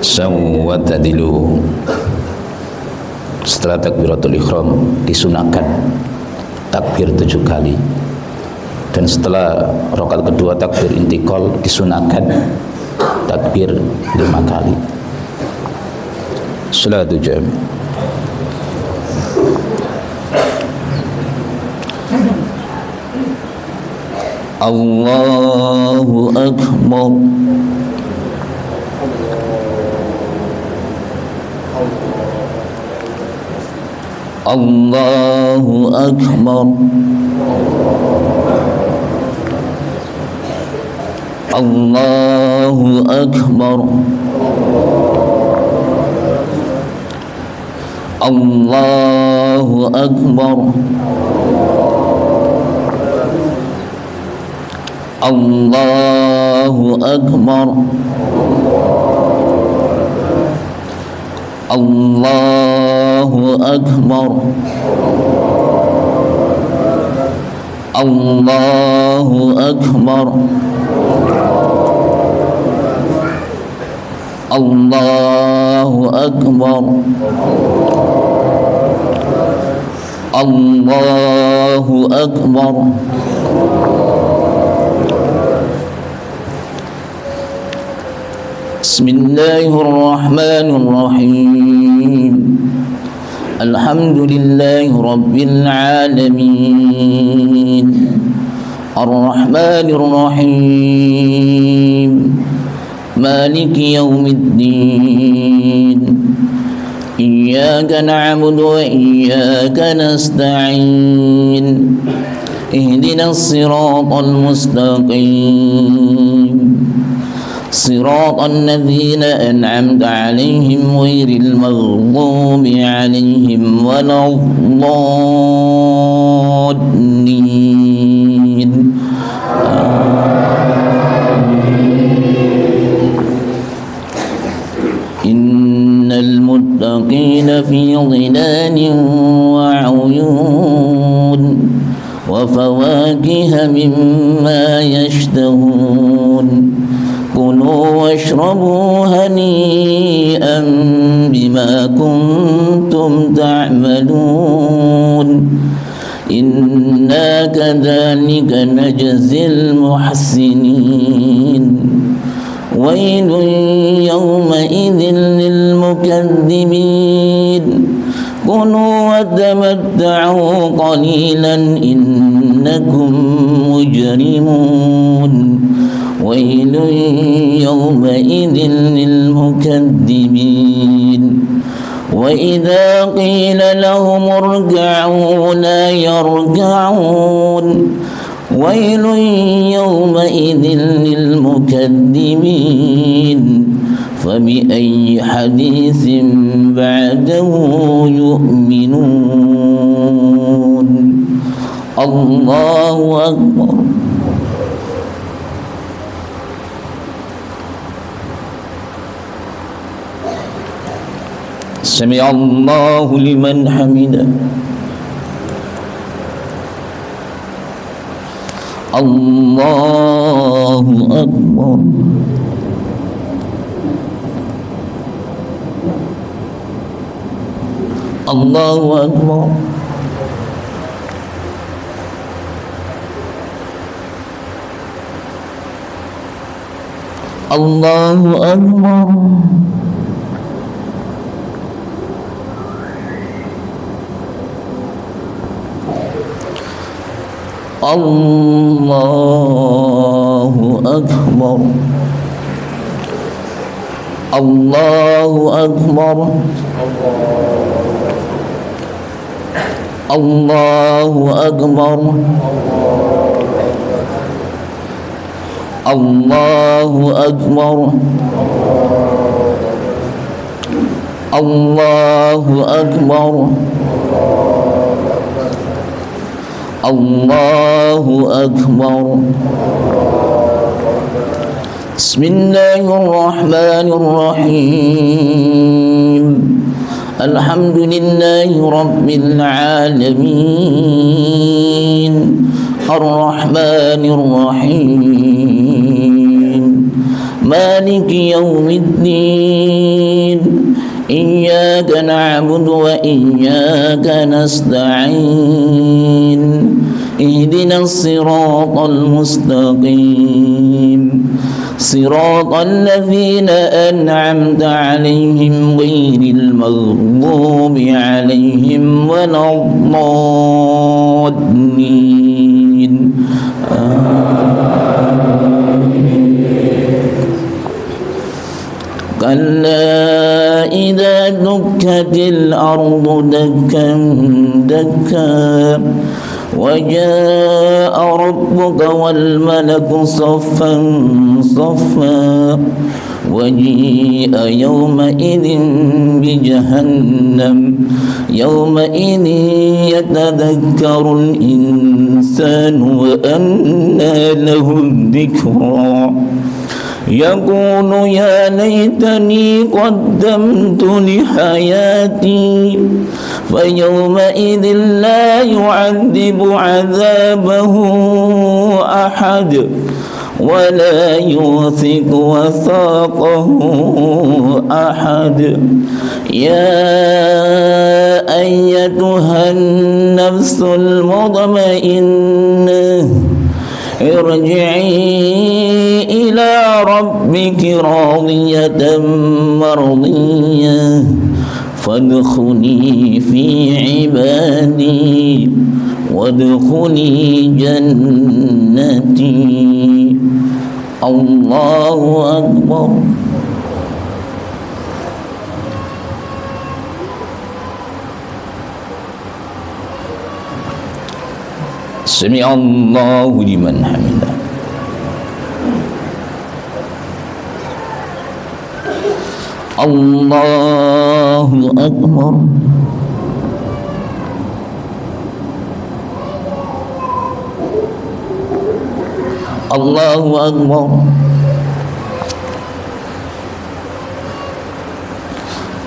Sawwatadilu. Setelah takbiratul ihram disunahkan takbir 7 kali, dan setelah rakaat kedua takbir intikal disunahkan takbir 5 kali. Salatu jami. Allahu Akbar. Allahu Akbar. Allahu Akbar. Allahu Akbar. Allahu Akbar. Allahu Akbar. Allahu Akbar. Allahu Akbar. Allahu Akbar. Bismillahirrahmanirrahim. Alhamdulillahi Rabbil Alamin. Ar-Rahmanir-Rahim. Maliki Yawmiddin. Iyyaka na'budu wa iyyaka nasta'in. Ihdinas siratal mustaqim. Siratal ladzina an'amta 'alaihim ghairil maghdubi 'alaihim waladdallin. Innal muttaqina fi dhilalin wa 'uyun wa fawakiha mimma yashtahun. Kulu washrabu hani'an bima kuntum ta'malun. Inna kadzalika najzil muhsinin. Wailun yawma idzin lil mukadzimin. Kulu watamatta'u qalilan innakum mujrimun. Wailun yawma idzin lil mukadzimin. Wa idza qila lahum irka'u la yarka'un. Wailun yawma idzin lil mukadzimin. Fabi'ayyi haditsin ba'dahu yu'minun. Allahu Akbar. Sami'allahu liman hamidah. Allahu Akbar. Allahu Akbar. Allahu Akbar. Allahu Akbar. Allahu Akbar. Allahu Akbar. Allahu Akbar. Allahu Akbar. Allahu Akbar. Bismillahirrahmanirrahim. Alhamdulillahi Rabbil Alamin. Ar-Rahmanir Rahim. مالك يوم الدين إياك نعبد وإياك نستعين اهدنا الصراط المستقيم صراط الذين أنعمت عليهم غير المغضوب عليهم ولا الضالين كلا إذا دكت الأرض دكا دكا وجاء ربك والملك صفا صفا وجيء يومئذ بجهنم يومئذ يتذكر الإنسان وأنى له الذكرى يقول يا ليتني قدمت لحياتي فيومئذ لا يعذب عذابه أحد ولا يوثق وثاقه أحد يا أيتها النفس المطمئنة ارجعي إلى ربك راضية مرضية فادخلي في عبادي وادخلي جنتي. الله أكبر. سمع الله لمن حمده. الله أكبر. الله أكبر.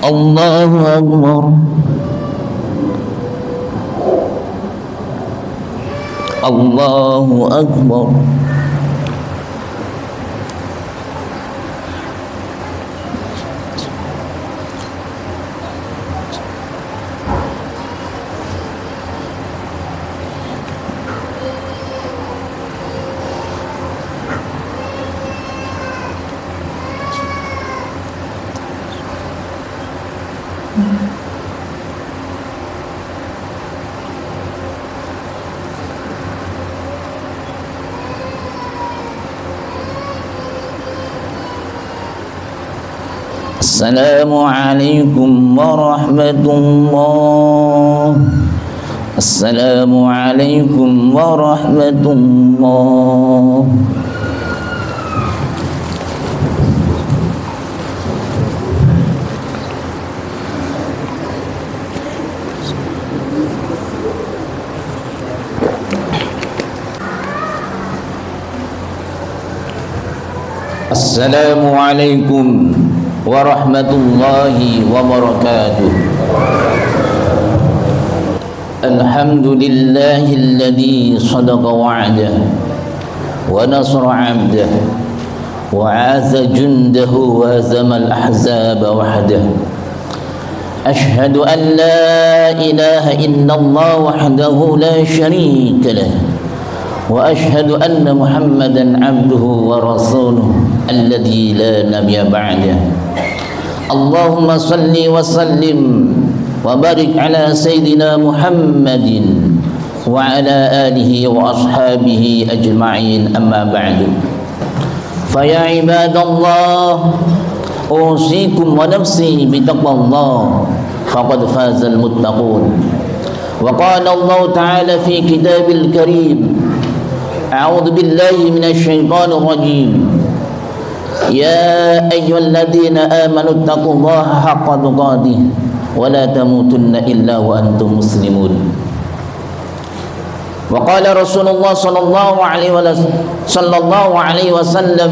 الله أكبر. الله أكبر. السلام عليكم ورحمة الله. السلام عليكم ورحمة الله. السلام عليكم ورحمة الله وبركاته. الحمد لله الذي صدق وعده ونصر عبده وعاذ جنده وهزم الأحزاب وحده. أشهد أن لا إله إلا الله وحده لا شريك له وأشهد أن محمدا عبده ورسوله الذي لا نبي بعده. اللهم صل وسلم وبارك على سيدنا محمد وعلى آله وأصحابه أجمعين. أما بعد فيا عباد الله أوصيكم ونفسي بتقوى الله فقد فاز المتقون. وقال الله تعالى في كتاب الكريم أعوذ بالله من الشيطان الرجيم يا أيها الذين آمنوا اتقوا الله حق تقاته ولا تموتن إلا وأنتم مسلمون. وقال رسول الله صلى الله عليه وسلم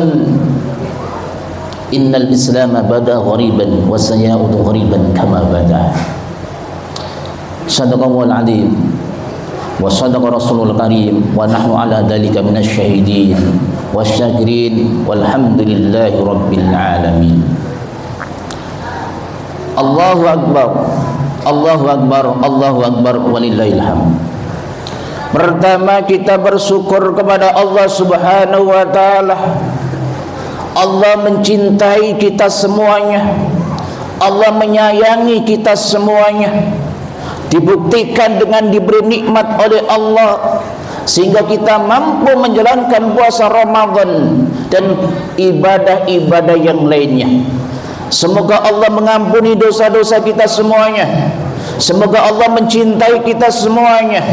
إن الإسلام بدأ غريبا وسيعود غريبا كما بدأ. صدق الله العظيم وصدق رسول الكريم ونحن على ذلك من الشهيدين wasyakirin walhamdulillahi rabbil alamin. Allahu akbar, Allahu akbar, Allahu akbar, walillahil hamd. Pertama, kita bersyukur kepada Allah Subhanahu wa taala. Allah mencintai kita semuanya. Allah menyayangi kita semuanya. Dibuktikan dengan diberi nikmat oleh Allah sehingga kita mampu menjalankan puasa Ramadan dan ibadah-ibadah yang lainnya. Semoga Allah mengampuni dosa-dosa kita semuanya. Semoga Allah mencintai kita semuanya,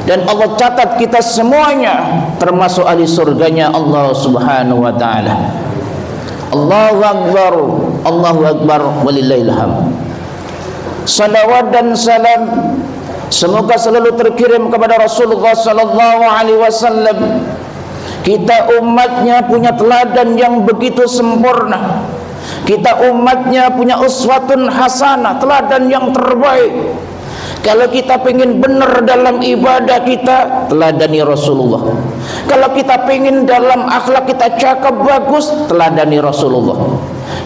dan Allah catat kita semuanya termasuk ahli surganya Allah Subhanahu wa taala. Allahu akbar, Allahu akbar, walillahil hamd. Salawat dan salam semoga selalu terkirim kepada Rasulullah sallallahu alaihi wasallam. Kita umatnya punya teladan yang begitu sempurna. Kita umatnya punya uswatun hasanah, teladan yang terbaik. Kalau kita pengen benar dalam ibadah kita, teladani Rasulullah. Kalau kita pengen dalam akhlak kita cakap bagus, teladani Rasulullah.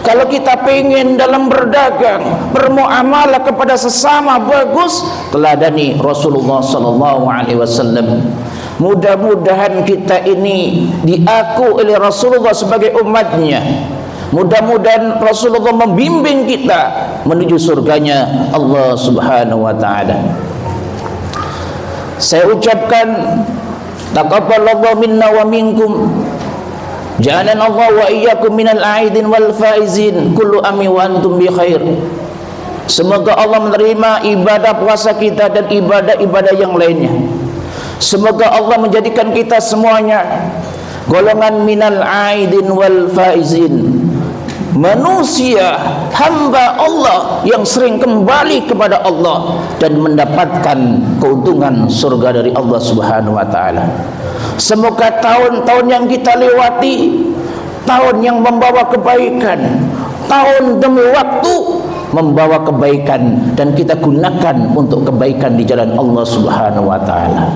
Kalau kita pengen dalam berdagang, bermuamalah kepada sesama bagus, teladani Rasulullah sallallahu alaihi wasallam. Mudah-mudahan kita ini diaku oleh Rasulullah sebagai umatnya. Mudah-mudahan Rasulullah membimbing kita menuju surganya Allah Subhanahu wa taala. Saya ucapkan taqabbalallahu minna wa minkum. Ja'alana Allah wa iyyakum minal aidin wal faizin. Kullu amin wa antum bi khair. Semoga Allah menerima ibadah puasa kita dan ibadah-ibadah yang lainnya. Semoga Allah menjadikan kita semuanya golongan minal aidin wal faizin, manusia hamba Allah yang sering kembali kepada Allah dan mendapatkan keuntungan surga dari Allah Subhanahu wa taala. Semoga tahun-tahun yang kita lewati tahun yang membawa kebaikan, tahun demi waktu membawa kebaikan, dan kita gunakan untuk kebaikan di jalan Allah Subhanahu wa taala.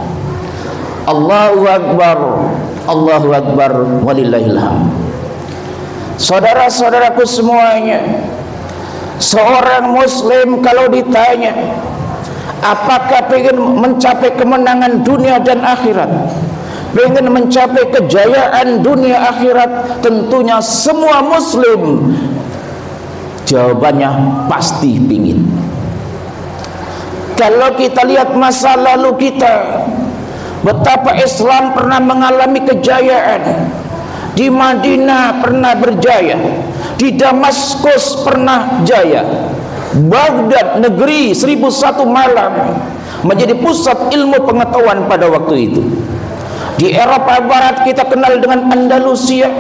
Allahu akbar, Allahu akbar, walillahil hamd. Saudara-saudaraku semuanya, seorang muslim kalau ditanya apakah ingin mencapai kemenangan dunia dan akhirat, ingin mencapai kejayaan dunia akhirat, tentunya semua muslim jawabannya pasti ingin. Kalau kita lihat masa lalu kita, betapa Islam pernah mengalami kejayaan. Di Madinah pernah berjaya, di Damaskus pernah jaya, Baghdad, negeri 1001 malam, menjadi pusat ilmu pengetahuan pada waktu itu. Di Eropa Barat kita kenal dengan Andalusia,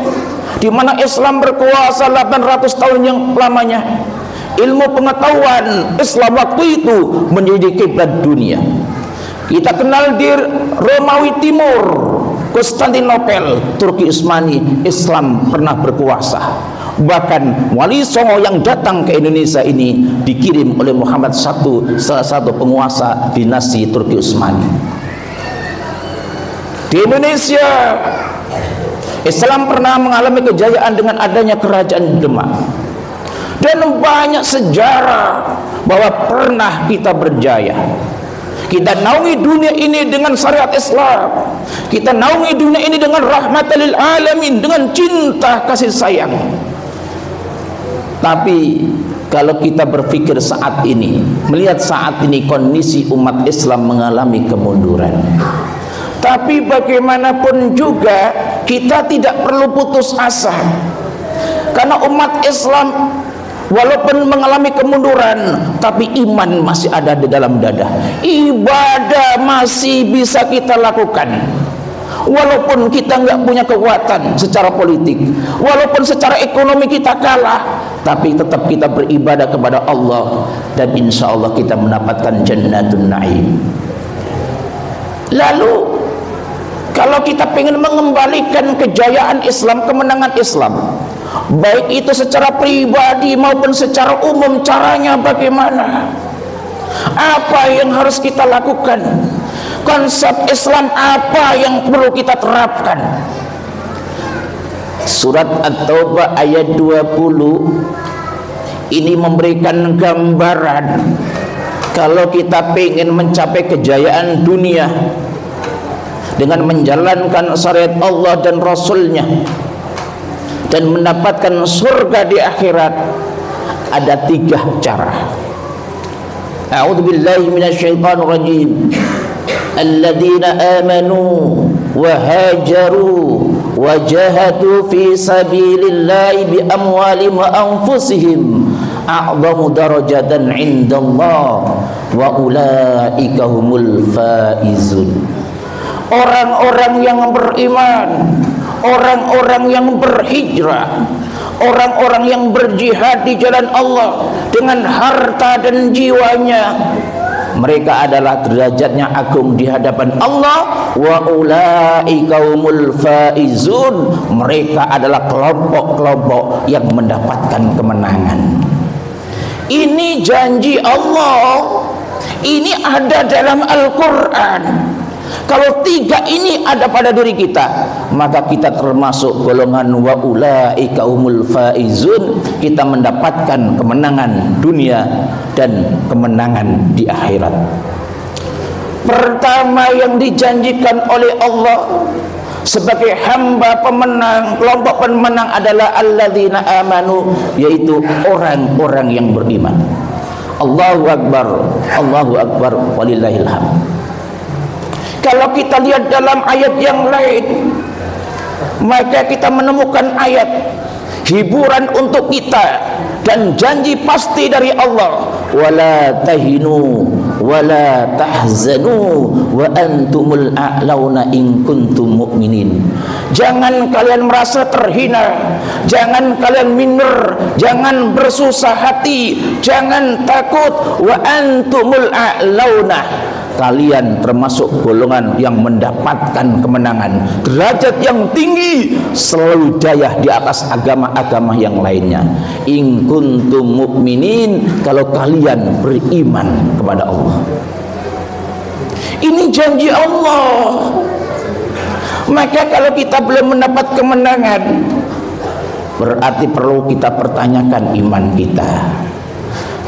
di mana Islam berkuasa 800 tahun yang lamanya. Ilmu pengetahuan Islam waktu itu menjadi kiblat dunia. Kita kenal di Romawi Timur, Konstantinopel, Turki Utsmani, Islam pernah berkuasa. Bahkan Wali Songo yang datang ke Indonesia ini dikirim oleh Muhammad I, salah satu penguasa dinasti Turki Utsmani. Di Indonesia, Islam pernah mengalami kejayaan dengan adanya kerajaan Demak. Dan banyak sejarah bahwa pernah kita berjaya. Kita naungi dunia ini dengan syariat Islam. Kita naungi dunia ini dengan rahmatan lil alamin, dengan cinta kasih sayang. Tapi kalau kita berpikir saat ini, melihat saat ini kondisi umat Islam mengalami kemunduran. Tapi bagaimanapun juga kita tidak perlu putus asa. Karena umat Islam walaupun mengalami kemunduran, tapi iman masih ada di dalam dada. Ibadah masih bisa kita lakukan. Walaupun kita nggak punya kekuatan secara politik, walaupun secara ekonomi kita kalah, tapi tetap kita beribadah kepada Allah, dan insya Allah kita mendapatkan jannatun na'im. Lalu kalau kita ingin mengembalikan kejayaan Islam, kemenangan Islam, baik itu secara pribadi maupun secara umum, caranya bagaimana? Apa yang harus kita lakukan? Konsep Islam apa yang perlu kita terapkan? Surat At-Taubah ayat 20 ini memberikan gambaran kalau kita ingin mencapai kejayaan dunia dengan menjalankan syariat Allah dan Rasulnya dan mendapatkan surga di akhirat, ada 3 cara. A'udzubillahi minasyaitonirrajim. Alladzina amanu wa hajaru wa jahadu fi sabilillahi bi amwalihim wa anfusihim a'zamu darajatan 'indallah wa ulaika humul faizun. Orang-orang yang beriman, orang-orang yang berhijrah, orang-orang yang berjihad di jalan Allah dengan harta dan jiwanya, mereka adalah derajatnya agung di hadapan Allah. Wa ulaika humul faizun, mereka adalah kelompok-kelompok yang mendapatkan kemenangan. Ini janji Allah, ini ada dalam Al-Quran. Kalau 3 ini ada pada diri kita, maka kita termasuk golongan wa ulaika humul faizun. Kita mendapatkan kemenangan dunia dan kemenangan di akhirat. Pertama yang dijanjikan oleh Allah sebagai hamba pemenang, kelompok pemenang adalah alladzina amanu, yaitu orang-orang yang beriman. Allahu Akbar, Allahu Akbar, walillahil hamd. Kalau kita lihat dalam ayat yang lain, maka kita menemukan ayat hiburan untuk kita dan janji pasti dari Allah. Wala tahinu wala tahzanu wa antumul a'launa in kuntum mu'minin. Jangan kalian merasa terhina, jangan kalian minder, jangan bersusah hati, jangan takut. Wa antumul a'launa, kalian termasuk golongan yang mendapatkan kemenangan, derajat yang tinggi, selalu jaya di atas agama-agama yang lainnya. In kuntum mu'minin, kalau kalian beriman kepada Allah. Ini janji Allah. Maka kalau kita belum mendapat kemenangan, berarti perlu kita pertanyakan iman kita.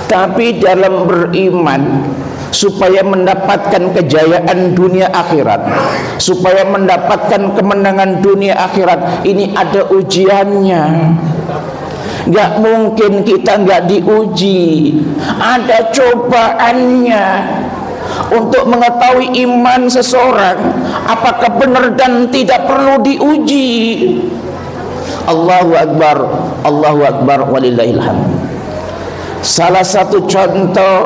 Tapi dalam beriman, supaya mendapatkan kejayaan dunia akhirat, supaya mendapatkan kemenangan dunia akhirat, ini ada ujiannya. Gak mungkin kita gak diuji, ada cobaannya. Untuk mengetahui iman seseorang apakah benar dan tidak perlu diuji. Allahu Akbar, Allahu Akbar, walillahil hamd. Salah satu contoh,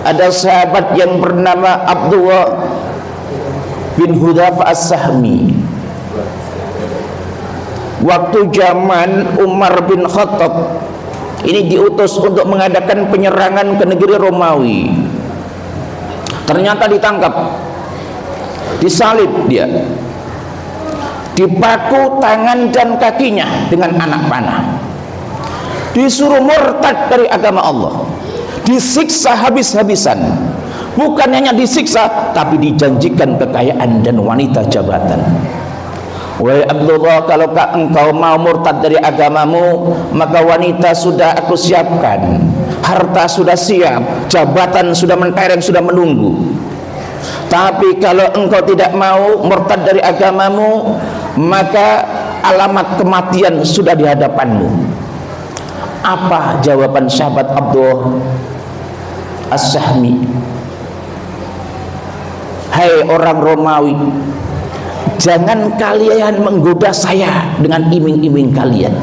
ada sahabat yang bernama Abdullah bin Hudzaifah As-Sahmi. Waktu zaman Umar bin Khattab ini diutus untuk mengadakan penyerangan ke negeri Romawi. Ternyata ditangkap, disalib dia, dipaku tangan dan kakinya dengan anak panah, disuruh murtad dari agama Allah, disiksa habis-habisan. Bukan hanya disiksa, tapi dijanjikan kekayaan dan wanita jabatan. Wahai Abdullah, kalau engkau mau murtad dari agamamu, maka wanita sudah aku siapkan, harta sudah siap, jabatan sudah mentereng, sudah menunggu. Tapi kalau engkau tidak mau murtad dari agamamu, maka alamat kematian sudah di hadapanmu. Apa jawaban sahabat Abdullah As-Sahmi? Hai orang Romawi, jangan kalian menggoda saya dengan iming-iming kalian.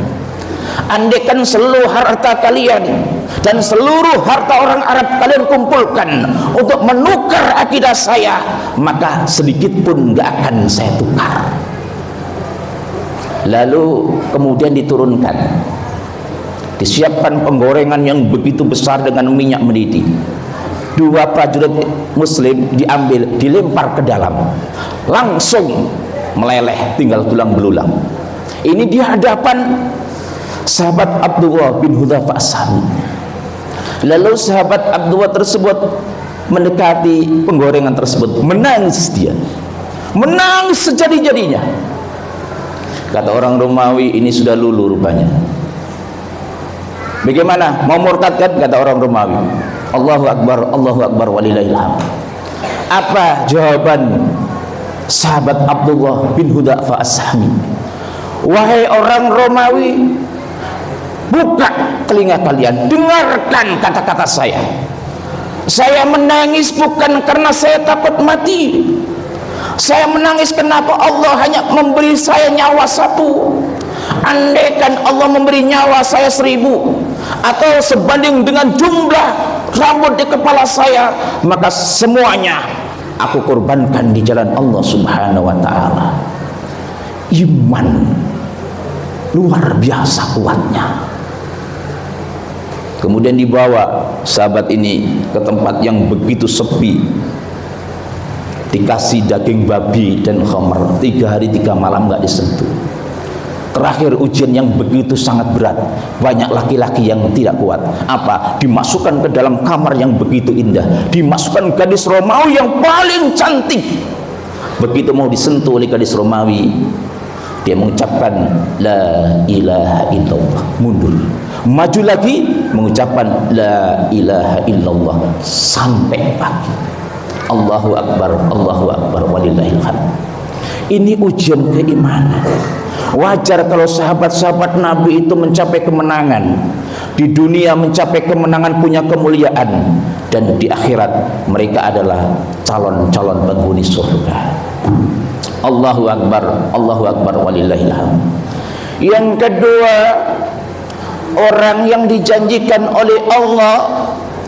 Andaikan seluruh harta kalian dan seluruh harta orang Arab kalian kumpulkan untuk menukar akidah saya, maka sedikit pun gak akan saya tukar. Lalu kemudian diturunkan, disiapkan penggorengan yang begitu besar dengan minyak mendidih. 2 prajurit muslim diambil, dilempar ke dalam, langsung meleleh, tinggal tulang belulang. Ini di hadapan sahabat Abdullah bin Hudzaifah As-Sahmi. Lalu sahabat Abdullah tersebut mendekati penggorengan tersebut, menangis dia, menangis sejadi-jadinya. Kata orang Romawi, ini sudah lulu rupanya. Bagaimana? Mau murtad kan? Kata orang Romawi. Allahu Akbar walillahil hamd. Apa jawaban sahabat Abdullah bin Hudzaifah As-Sahmi? Wahai orang Romawi, buka telinga kalian, dengarkan kata-kata saya. Saya menangis bukan karena saya takut mati. Saya menangis kenapa Allah hanya memberi saya nyawa satu. Andaikan Allah memberi nyawa saya 1000 atau sebanding dengan jumlah rambut di kepala saya, maka semuanya aku korbankan di jalan Allah Subhanahu wa ta'ala. Iman luar biasa kuatnya. Kemudian dibawa sahabat ini ke tempat yang begitu sepi, dikasih daging babi dan khamr, 3 hari 3 malam nggak disentuh. Terakhir ujian yang begitu sangat berat, banyak laki-laki yang tidak kuat. Apa? Dimasukkan ke dalam kamar yang begitu indah, dimasukkan gadis Romawi yang paling cantik. Begitu mau disentuh oleh gadis Romawi, dia mengucapkan la ilaha illallah, mundur, maju lagi mengucapkan la ilaha illallah sampai pagi. Allahu Akbar walillahil hamd. Ini ujian keimanan. Wajar kalau sahabat-sahabat Nabi itu mencapai kemenangan di dunia, mencapai kemenangan, punya kemuliaan, dan di akhirat mereka adalah calon-calon penghuni surga. Allahu Akbar walillahil hamd. Yang kedua, orang yang dijanjikan oleh Allah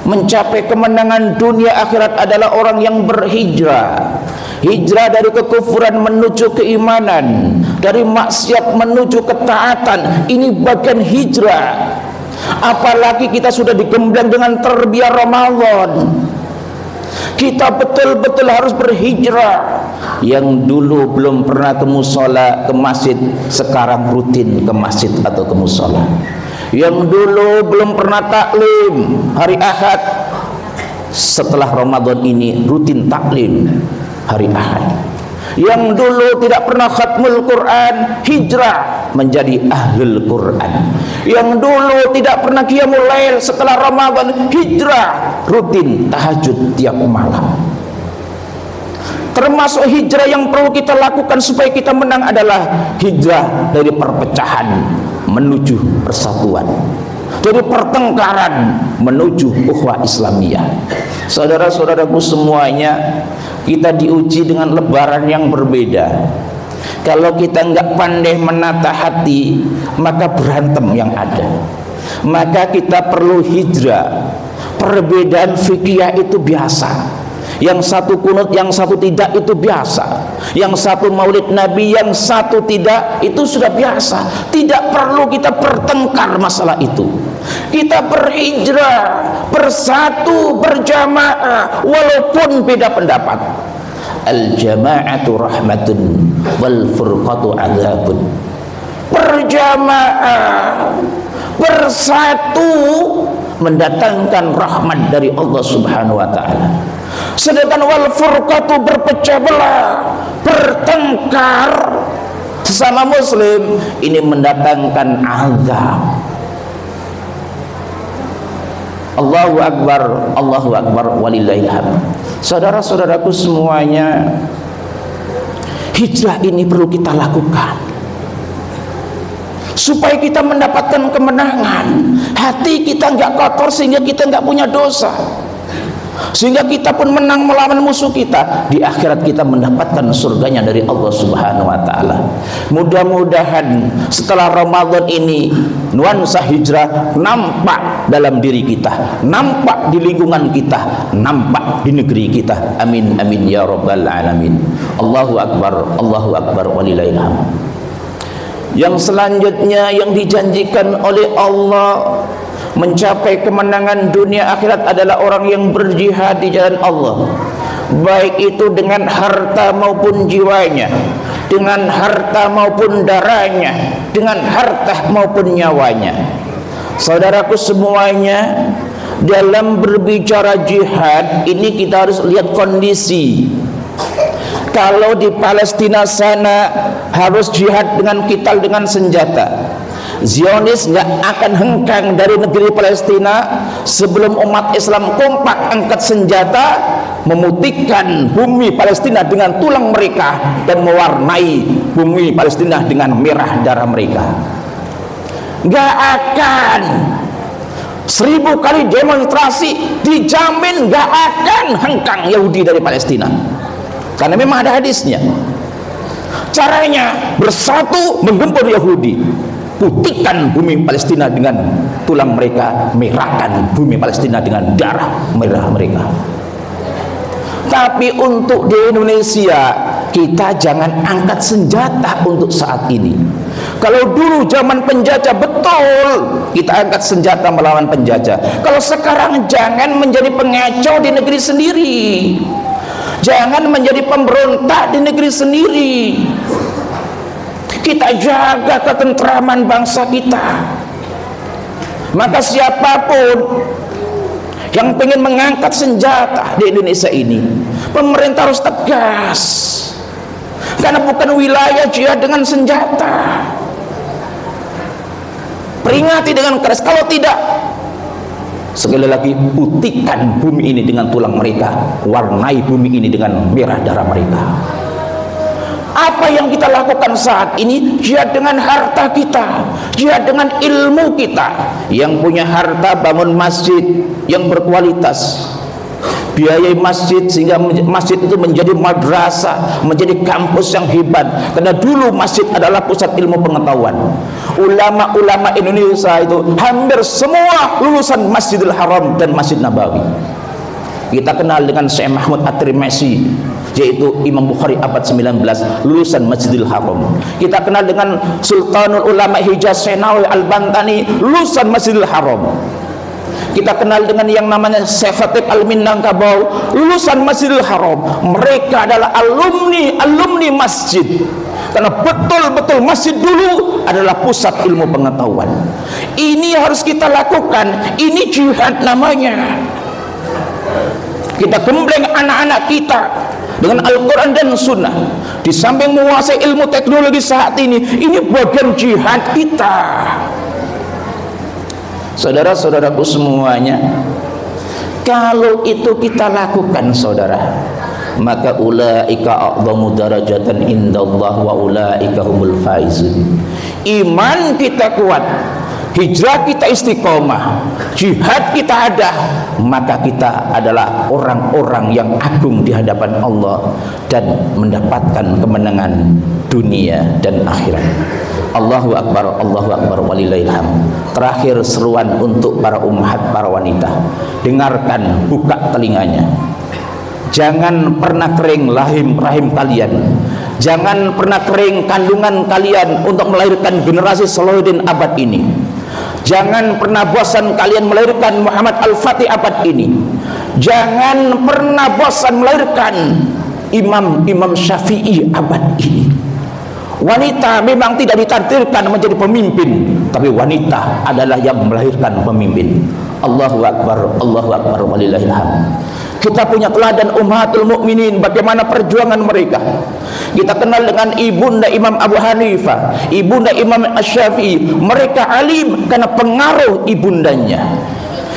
mencapai kemenangan dunia akhirat adalah orang yang berhijrah. Hijrah dari kekufuran menuju keimanan, dari maksiat menuju ketaatan. Ini bagian hijrah. Apalagi kita sudah digembleng dengan terbiar Ramadan, kita betul-betul harus berhijrah. Yang dulu belum pernah ke musola, ke masjid, sekarang rutin ke masjid atau ke musola. Yang dulu belum pernah taklim hari Ahad, setelah Ramadan ini rutin taklim hari Ahad. Yang dulu tidak pernah khatmul Quran, hijrah menjadi ahlul Quran. Yang dulu tidak pernah qiyamul lail, setelah Ramadan hijrah rutin tahajud tiap malam. Termasuk hijrah yang perlu kita lakukan supaya kita menang adalah hijrah dari perpecahan menuju persatuan, dari pertengkaran menuju ukhuwah Islamiyah. Saudara-saudaraku semuanya, kita diuji dengan lebaran yang berbeda. Kalau kita nggak pandai menata hati, maka berantem yang ada. Maka kita perlu hijrah. Perbedaan fikih itu biasa. Yang satu kunut, yang satu tidak, itu biasa. Yang satu maulid Nabi, yang satu tidak, itu sudah biasa. Tidak perlu kita bertengkar masalah itu. Kita berhijrah, bersatu, berjamaah, walaupun beda pendapat. Al-jama'atu rahmatun wal furqatu adzabun. Berjamaah, bersatu mendatangkan rahmat dari Allah Subhanahu wa ta'ala. Sedangkan wal furqatu, berpecah belah, bertengkar sesama muslim, ini mendatangkan azab. Allahu Akbar walillahil hamd. Saudara-saudaraku semuanya, hijrah ini perlu kita lakukan supaya kita mendapatkan kemenangan. Hati kita nggak kotor sehingga kita nggak punya dosa, sehingga kita pun menang melawan musuh kita. Di akhirat kita mendapatkan surganya dari Allah Subhanahu wa ta'ala. Mudah-mudahan setelah Ramadan ini nuansa hijrah nampak dalam diri kita, nampak di lingkungan kita, nampak di negeri kita. Amin amin ya rabbal alamin. Allahu Akbar walillahil hamd. Yang selanjutnya yang dijanjikan oleh Allah mencapai kemenangan dunia akhirat adalah orang yang berjihad di jalan Allah, baik itu dengan harta maupun jiwanya, dengan harta maupun darahnya, dengan harta maupun nyawanya. Saudaraku semuanya, dalam berbicara jihad ini kita harus lihat kondisi. Kalau di Palestina sana harus jihad dengan kital dengan senjata, Zionis nggak akan hengkang dari negeri Palestina sebelum umat Islam kompak angkat senjata memutihkan bumi Palestina dengan tulang mereka dan mewarnai bumi Palestina dengan merah darah mereka. Nggak akan. 1000 kali demonstrasi dijamin nggak akan hengkang Yahudi dari Palestina, karena memang ada hadisnya. Caranya bersatu menggempur Yahudi, putihkan bumi Palestina dengan tulang mereka, merahkan bumi Palestina dengan darah merah mereka. Tapi untuk di Indonesia, kita jangan angkat senjata untuk saat ini. Kalau dulu zaman penjajah, betul kita angkat senjata melawan penjajah. Kalau sekarang jangan menjadi pengacau di negeri sendiri, jangan menjadi pemberontak di negeri sendiri. Kita jaga ketentraman bangsa kita. Maka siapapun yang ingin mengangkat senjata di Indonesia ini, pemerintah harus tegas, karena bukan wilayah jihad dengan senjata. Peringati dengan keras, kalau tidak, sekali lagi, putihkan bumi ini dengan tulang mereka, warnai bumi ini dengan merah darah mereka. Apa yang kita lakukan saat ini? Jihad dengan harta kita, jihad dengan ilmu kita. Yang punya harta bangun masjid yang berkualitas, biayai masjid sehingga masjid itu menjadi madrasah, menjadi kampus yang hebat. Karena dulu masjid adalah pusat ilmu pengetahuan. Ulama-ulama Indonesia itu hampir semua lulusan Masjidil Haram dan Masjid Nabawi. Kita kenal dengan Syekh Mahmud At-Tirmizi, yaitu Imam Bukhari abad 19, lulusan Masjidil Haram. Kita kenal dengan Sultanul Ulama Hijaz Syekh Nawawi Al-Bantani, lulusan Masjidil Haram. Kita kenal dengan yang namanya Syekh Khatib Al-Minangkabau, lulusan Masjidil Haram. Mereka adalah alumni masjid, karena betul-betul masjid dulu adalah pusat ilmu pengetahuan. Ini harus kita lakukan, ini jihad namanya. Kita gembleng anak-anak kita dengan Al-Quran dan Sunnah. Di samping menguasai ilmu teknologi saat ini bagian jihad kita. Saudara-saudaraku semuanya, kalau itu kita lakukan, saudara, maka ulaika a'dhamu darajatan indallah wa ulaika humul faizun. Iman kita kuat, hijrah kita istiqomah, jihad kita ada, maka kita adalah orang-orang yang agung di hadapan Allah dan mendapatkan kemenangan dunia dan akhirat. Allahu Akbar walillahil hamd. Terakhir seruan untuk para ummahat, para wanita, dengarkan, buka telinganya. Jangan pernah kering rahim kalian, jangan pernah kering kandungan kalian untuk melahirkan generasi Salahuddin abad ini. Jangan pernah bosan kalian melahirkan Muhammad Al-Fatih abad ini. Jangan pernah bosan melahirkan Imam Syafi'i abad ini. Wanita memang tidak ditakdirkan menjadi pemimpin, tapi wanita adalah yang melahirkan pemimpin. Allahu Akbar walillahil hamd. Kita punya teladan ummahatul mukminin, bagaimana perjuangan mereka. Kita kenal dengan ibunda Imam Abu Hanifah, ibunda Imam Asy-Syafi'i. Mereka alim karena pengaruh ibundanya.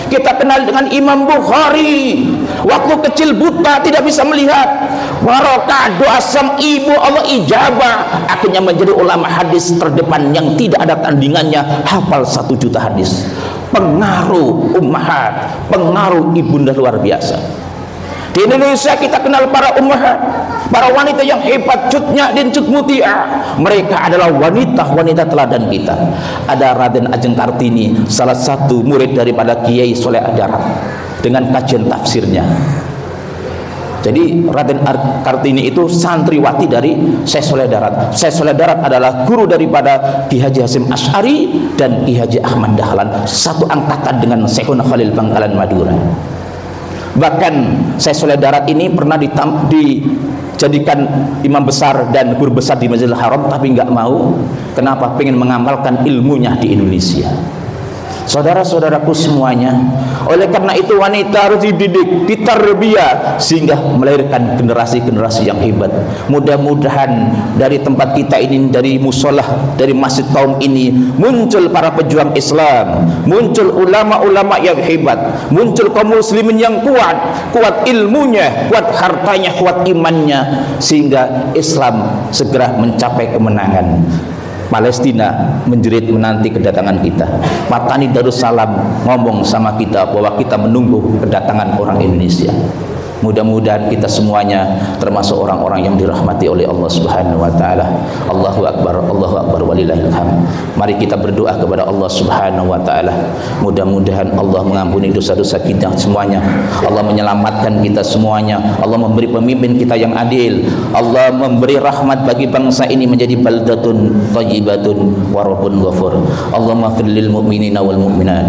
Kita kenal dengan Imam Bukhari, waktu kecil buta tidak bisa melihat, barokah doa sang ibu Allah ijabah, akhirnya menjadi ulama hadis terdepan yang tidak ada tandingannya, hafal 1 juta hadis. Pengaruh ummahat, pengaruh ibunda luar biasa. Di Indonesia kita kenal para ummahat, para wanita yang hebat, Cutnya dan Cut Mutia. Mereka adalah wanita-wanita teladan kita. Ada Raden Ajeng Kartini, salah satu murid daripada Kiai Soleh Adarat, dengan kajian tafsirnya. Jadi Raden Kartini itu santriwati dari Syekh Soleh Darat. Syekh Soleh Darat adalah guru daripada Ki Haji Hasyim Asy'ari dan Ki Haji Ahmad Dahlan, satu angkatan dengan Syekhuna Khalil Bangkalan Madura. Bahkan Syekh Soleh Darat ini pernah dijadikan imam besar dan guru besar di Masjidil Haram, tapi nggak mau. Kenapa? Pengen mengamalkan ilmunya di Indonesia. Saudara-saudaraku semuanya, oleh karena itu wanita harus dididik, ditarbiyah sehingga melahirkan generasi-generasi yang hebat. Mudah-mudahan dari tempat kita ini, dari musolah, dari masjid kaum ini, muncul para pejuang Islam, muncul ulama-ulama yang hebat, muncul kaum muslimin yang kuat, kuat ilmunya, kuat hartanya, kuat imannya, sehingga Islam segera mencapai kemenangan. Palestina menjerit menanti kedatangan kita. Patani Darussalam ngomong sama kita bahwa kita menunggu kedatangan orang Indonesia. Mudah-mudahan kita semuanya termasuk orang-orang yang dirahmati oleh Allah Subhanahu wa taala. Allahu akbar, Allahu akbar walillahil hamd. Mari kita berdoa kepada Allah Subhanahu wa taala. Mudah-mudahan Allah mengampuni dosa-dosa kita semuanya. Allah menyelamatkan kita semuanya. Allah memberi pemimpin kita yang adil. Allah memberi rahmat bagi bangsa ini menjadi baldatun thayyibatun wa rabbun ghafur. Allahumma fir lil mu'minina wal mu'minat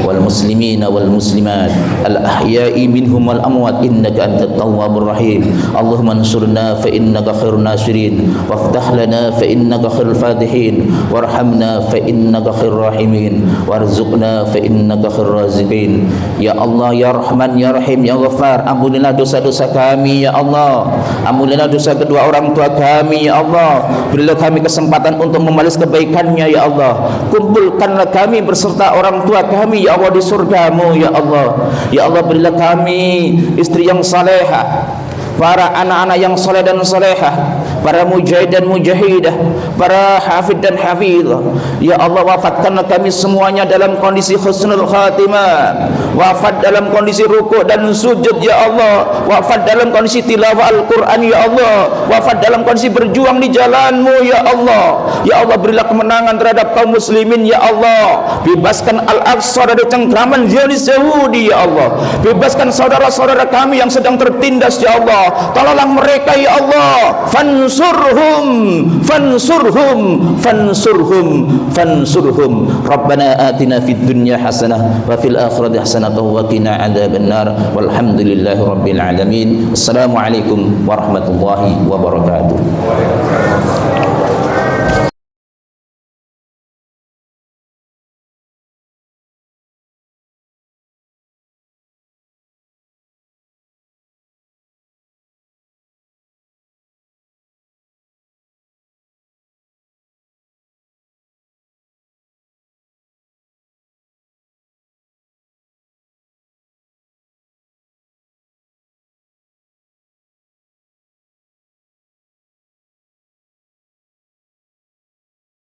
wal muslimina wal muslimat al ahya'i minhum wal amwat innaka antat tawwabur rahim. Allahumma ansurna fa innaka khairun nasirin waftah lana fa innaka khairul fatihin warhamna fa innaka khairur rahimin warzuqna fa innaka khairur raziqin. Ya Allah, ya Rahman, ya Rahim, ya Ghaffar, ampunilah dosa-dosa kami ya Allah, ampunilah dosa kedua orang tua kami ya Allah, berilah kami kesempatan untuk membalas kebaikannya ya Allah, kumpulkanlah kami berserta orang tua kami ya Allah di surgamu ya Allah. Ya Allah, berilah kami istri yang salehah, para anak-anak yang saleh dan salehah, para mujahid dan mujahidah, para hafid dan hafidhah. Ya Allah, wafatkanlah kami semuanya dalam kondisi husnul khatimah, wafat dalam kondisi rukuk dan sujud ya Allah, wafat dalam kondisi tilawah Al-Quran ya Allah, wafat dalam kondisi berjuang di jalanmu ya Allah. Ya Allah, berilah kemenangan terhadap kaum muslimin ya Allah, bebaskan Al-Aqsa dari cengkraman Zionis Yahudi ya Allah, bebaskan saudara-saudara kami yang sedang tertindas ya Allah, tolonglah mereka ya Allah, fansurhum fansurhum fansurhum fansurhum. Rabbana atina fid dunya hasanah wa fil akhirati hasanah wa qina adzabannar walhamdulillahi rabbil alamin. Assalamualaikum warahmatullahi wabarakatuh.